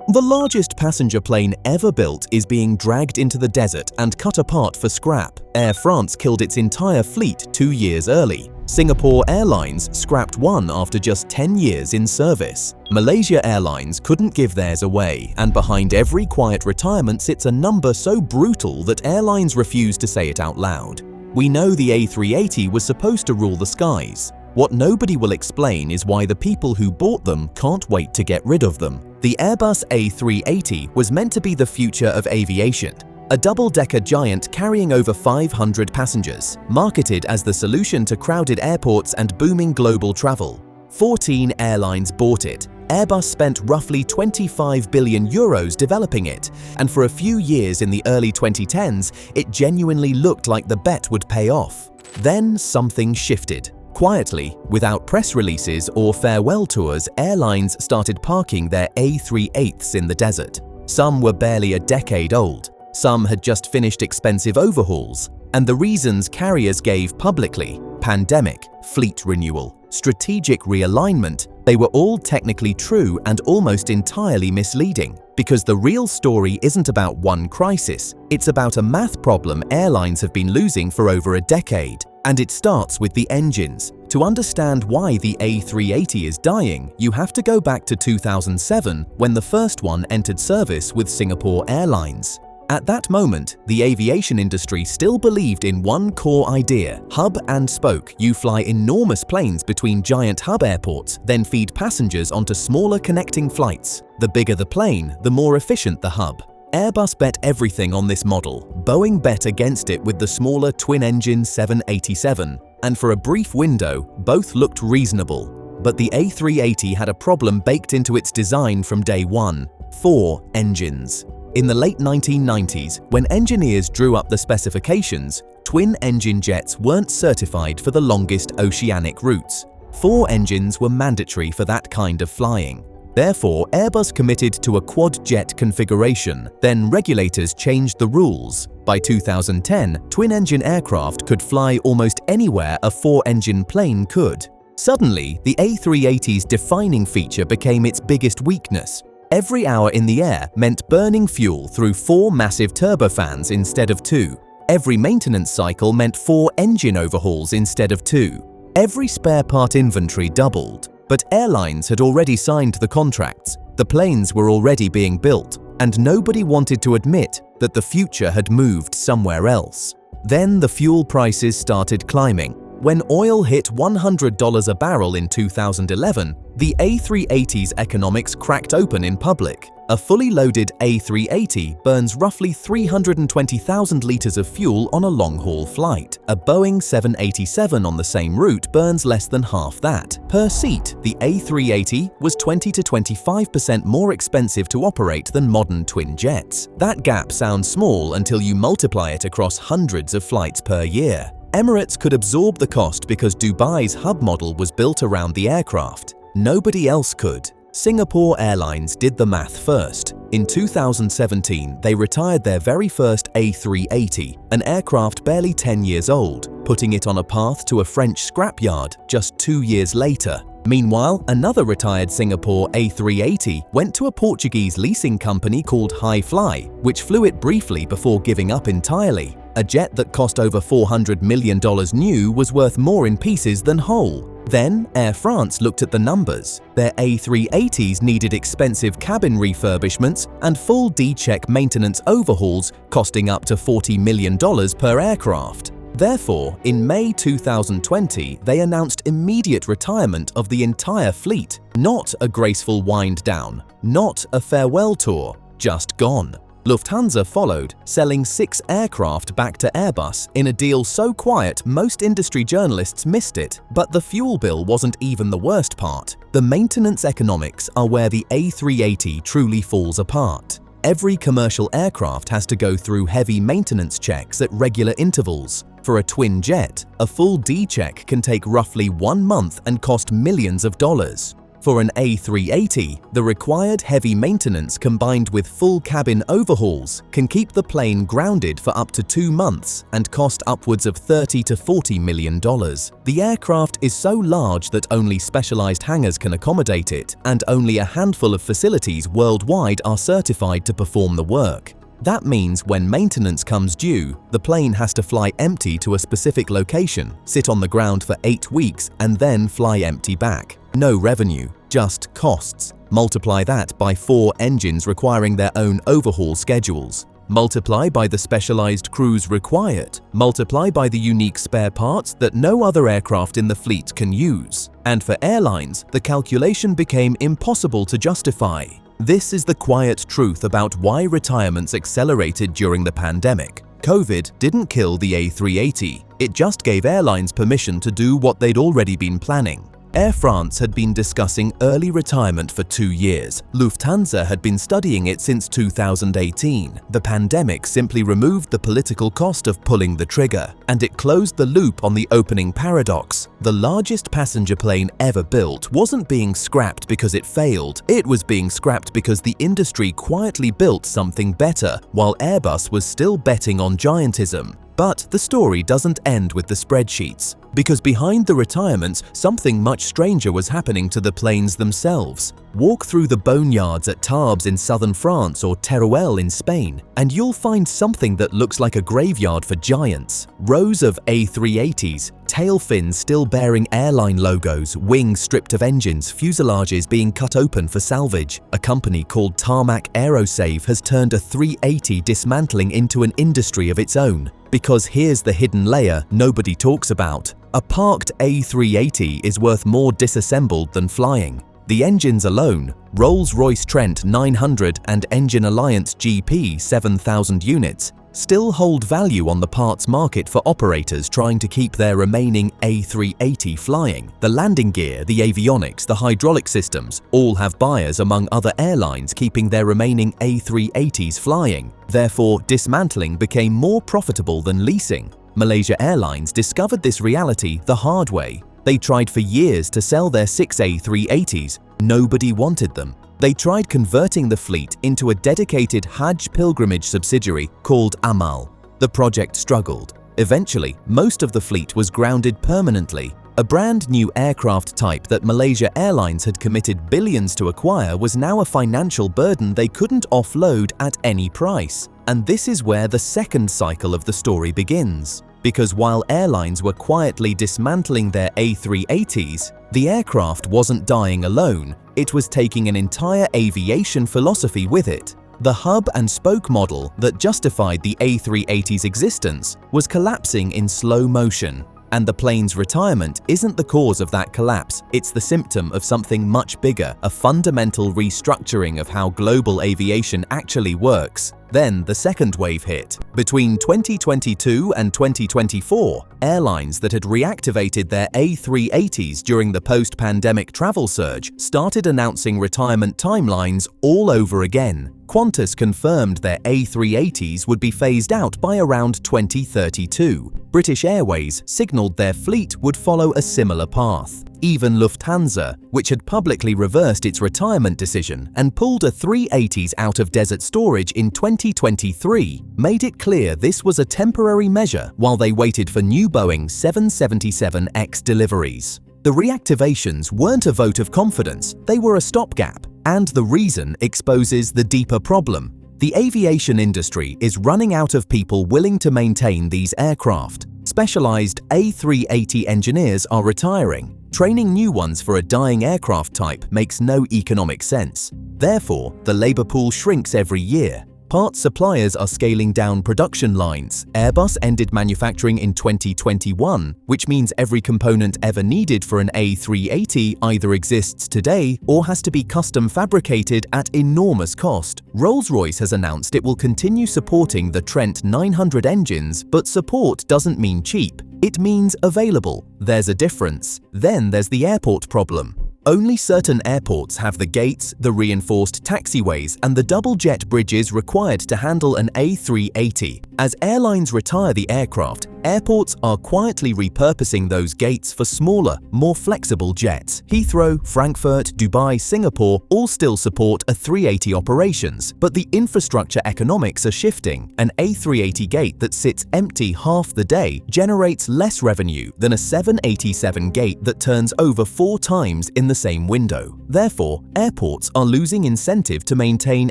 The largest passenger plane ever built is being dragged into the desert and cut apart for scrap. Air France killed its entire fleet 2 years early. Singapore Airlines scrapped one after just 10 years in service. Malaysia Airlines couldn't give theirs away, and behind every quiet retirement sits a number so brutal that airlines refuse to say it out loud. We know the A380 was supposed to rule the skies. What nobody will explain is why the people who bought them can't wait to get rid of them. The Airbus A380 was meant to be the future of aviation, a double-decker giant carrying over 500 passengers, marketed as the solution to crowded airports and booming global travel. 14 airlines bought it. Airbus spent roughly 25 billion euros developing it, and for a few years in the early 2010s, it genuinely looked like the bet would pay off. Then something shifted. Quietly, without press releases or farewell tours, airlines started parking their A380s in the desert. Some were barely a decade old. Some had just finished expensive overhauls. And the reasons carriers gave publicly – pandemic, fleet renewal, strategic realignment – they were all technically true and almost entirely misleading. Because the real story isn't about one crisis, it's about a math problem airlines have been losing for over a decade. And it starts with the engines. To understand why the A380 is dying, you have to go back to 2007 when the first one entered service with Singapore Airlines. At that moment, the aviation industry still believed in one core idea: hub and spoke. You fly enormous planes between giant hub airports, then feed passengers onto smaller connecting flights. The bigger the plane, the more efficient the hub. Airbus bet everything on this model. Boeing bet against it with the smaller twin-engine 787, and for a brief window, both looked reasonable. But the A380 had a problem baked into its design from day one: 4 engines. In the late 1990s, when engineers drew up the specifications, twin-engine jets weren't certified for the longest oceanic routes. 4 engines were mandatory for that kind of flying. Therefore, Airbus committed to a quad-jet configuration. Then regulators changed the rules. By 2010, twin-engine aircraft could fly almost anywhere a 4-engine plane could. Suddenly, the A380's defining feature became its biggest weakness. Every hour in the air meant burning fuel through 4 massive turbofans instead of 2. Every maintenance cycle meant 4 engine overhauls instead of 2. Every spare part inventory doubled. But airlines had already signed the contracts, the planes were already being built, and nobody wanted to admit that the future had moved somewhere else. Then the fuel prices started climbing. When oil hit $100 a barrel in 2011, the A380's economics cracked open in public. A fully loaded A380 burns roughly 320,000 litres of fuel on a long-haul flight. A Boeing 787 on the same route burns less than half that. Per seat, the A380 was 20 to 25% more expensive to operate than modern twin jets. That gap sounds small until you multiply it across hundreds of flights per year. Emirates could absorb the cost because Dubai's hub model was built around the aircraft. Nobody else could. Singapore Airlines did the math first. In 2017, they retired their very first A380, an aircraft barely 10 years old, putting it on a path to a French scrapyard just 2 years later. Meanwhile, another retired Singapore A380 went to a Portuguese leasing company called Flite, which flew it briefly before giving up entirely. A jet that cost over $400 million new was worth more in pieces than whole. Then, Air France looked at the numbers. Their A380s needed expensive cabin refurbishments and full D-check maintenance overhauls costing up to $40 million per aircraft. Therefore, in May 2020, they announced immediate retirement of the entire fleet. Not a graceful wind down, not a farewell tour, just gone. Lufthansa followed, selling 6 aircraft back to Airbus in a deal so quiet most industry journalists missed it. But the fuel bill wasn't even the worst part. The maintenance economics are where the A380 truly falls apart. Every commercial aircraft has to go through heavy maintenance checks at regular intervals. For a twin jet, a full D-check can take roughly 1 month and cost millions of dollars. For an A380, the required heavy maintenance combined with full cabin overhauls can keep the plane grounded for up to 2 months and cost upwards of $30 to $40 million. The aircraft is so large that only specialized hangars can accommodate it, and only a handful of facilities worldwide are certified to perform the work. That means when maintenance comes due, the plane has to fly empty to a specific location, sit on the ground for 8 weeks, and then fly empty back. No revenue, just costs. Multiply that by 4 engines requiring their own overhaul schedules. Multiply by the specialized crews required. Multiply by the unique spare parts that no other aircraft in the fleet can use. And for airlines, the calculation became impossible to justify. This is the quiet truth about why retirements accelerated during the pandemic. COVID didn't kill the A380, it just gave airlines permission to do what they'd already been planning. Air France had been discussing early retirement for 2 years. Lufthansa had been studying it since 2018. The pandemic simply removed the political cost of pulling the trigger, and it closed the loop on the opening paradox. The largest passenger plane ever built wasn't being scrapped because it failed. It was being scrapped because the industry quietly built something better, while Airbus was still betting on giantism. But the story doesn't end with the spreadsheets, because behind the retirements, something much stranger was happening to the planes themselves. Walk through the boneyards at Tarbes in southern France or Teruel in Spain, and you'll find something that looks like a graveyard for giants. Rows of A380s, tail fins still bearing airline logos, wings stripped of engines, fuselages being cut open for salvage. A company called Tarmac Aerosave has turned a 380 dismantling into an industry of its own. Because here's the hidden layer nobody talks about. A parked A380 is worth more disassembled than flying. The engines alone, Rolls-Royce Trent 900 and Engine Alliance GP 7000 units, still hold value on the parts market for operators trying to keep their remaining A380 flying. The landing gear, the avionics, the hydraulic systems all have buyers among other airlines keeping their remaining A380s flying. Therefore, dismantling became more profitable than leasing. Malaysia Airlines discovered this reality the hard way. They tried for years to sell their 6 A380s. Nobody wanted them. They tried converting the fleet into a dedicated Hajj pilgrimage subsidiary called Amal. The project struggled. Eventually, most of the fleet was grounded permanently. A brand new aircraft type that Malaysia Airlines had committed billions to acquire was now a financial burden they couldn't offload at any price. And this is where the second cycle of the story begins. Because while airlines were quietly dismantling their A380s, the aircraft wasn't dying alone, it was taking an entire aviation philosophy with it. The hub and spoke model that justified the A380's existence was collapsing in slow motion. And the plane's retirement isn't the cause of that collapse, it's the symptom of something much bigger, a fundamental restructuring of how global aviation actually works. Then the second wave hit. Between 2022 and 2024, airlines that had reactivated their A380s during the post-pandemic travel surge started announcing retirement timelines all over again. Qantas confirmed their A380s would be phased out by around 2032. British Airways signaled their fleet would follow a similar path. Even Lufthansa, which had publicly reversed its retirement decision and pulled a 380s out of desert storage in 2023, made it clear this was a temporary measure while they waited for new Boeing 777X deliveries. The reactivations weren't a vote of confidence, they were a stopgap. And the reason exposes the deeper problem. The aviation industry is running out of people willing to maintain these aircraft. Specialized A380 engineers are retiring. Training new ones for a dying aircraft type makes no economic sense. Therefore, the labor pool shrinks every year. Parts suppliers are scaling down production lines. Airbus ended manufacturing in 2021, which means every component ever needed for an A380 either exists today or has to be custom fabricated at enormous cost. Rolls-Royce has announced it will continue supporting the Trent 900 engines, but support doesn't mean cheap. It means available. There's a difference. Then there's the airport problem. Only certain airports have the gates, the reinforced taxiways, and the double jet bridges required to handle an A380. As airlines retire the aircraft, airports are quietly repurposing those gates for smaller, more flexible jets. Heathrow, Frankfurt, Dubai, Singapore all still support A380 operations, but the infrastructure economics are shifting. An A380 gate that sits empty half the day generates less revenue than a 787 gate that turns over 4 times in the same window. Therefore, airports are losing incentive to maintain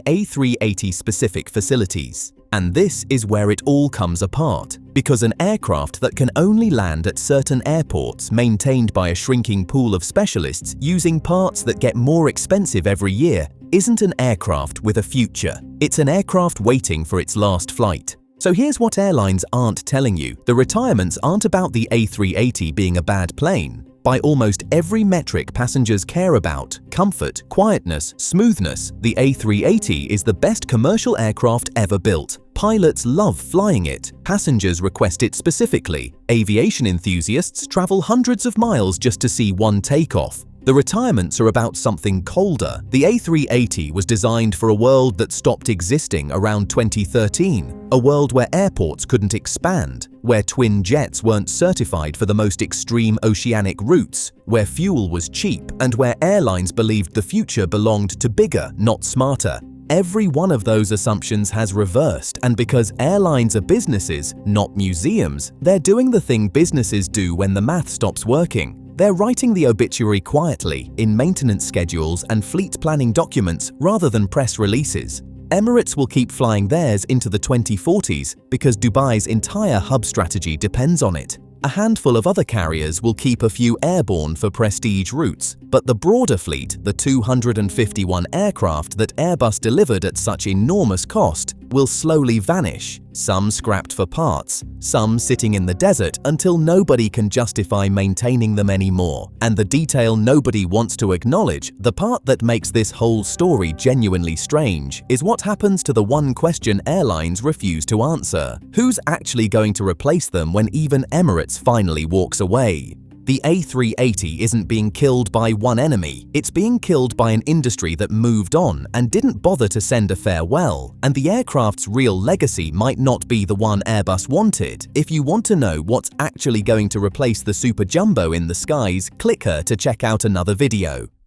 A380-specific facilities. And this is where it all comes apart, because an aircraft that can only land at certain airports maintained by a shrinking pool of specialists using parts that get more expensive every year isn't an aircraft with a future. It's an aircraft waiting for its last flight. So here's what airlines aren't telling you. The retirements aren't about the A380 being a bad plane. By almost every metric passengers care about, comfort, quietness, smoothness, the A380 is the best commercial aircraft ever built. Pilots love flying it. Passengers request it specifically. Aviation enthusiasts travel hundreds of miles just to see one takeoff. The retirements are about something colder. The A380 was designed for a world that stopped existing around 2013, a world where airports couldn't expand, where twin jets weren't certified for the most extreme oceanic routes, where fuel was cheap, and where airlines believed the future belonged to bigger, not smarter. Every one of those assumptions has reversed, and because airlines are businesses, not museums, they're doing the thing businesses do when the math stops working. They're writing the obituary quietly, in maintenance schedules and fleet planning documents rather than press releases. Emirates will keep flying theirs into the 2040s because Dubai's entire hub strategy depends on it. A handful of other carriers will keep a few airborne for prestige routes, but the broader fleet, the 251 aircraft that Airbus delivered at such enormous cost, will slowly vanish, some scrapped for parts, some sitting in the desert until nobody can justify maintaining them anymore. And the detail nobody wants to acknowledge, the part that makes this whole story genuinely strange, is what happens to the one question airlines refuse to answer. Who's actually going to replace them when even Emirates finally walks away? The A380 isn't being killed by one enemy, it's being killed by an industry that moved on and didn't bother to send a farewell, and the aircraft's real legacy might not be the one Airbus wanted. If you want to know what's actually going to replace the Super Jumbo in the skies, click here to check out another video.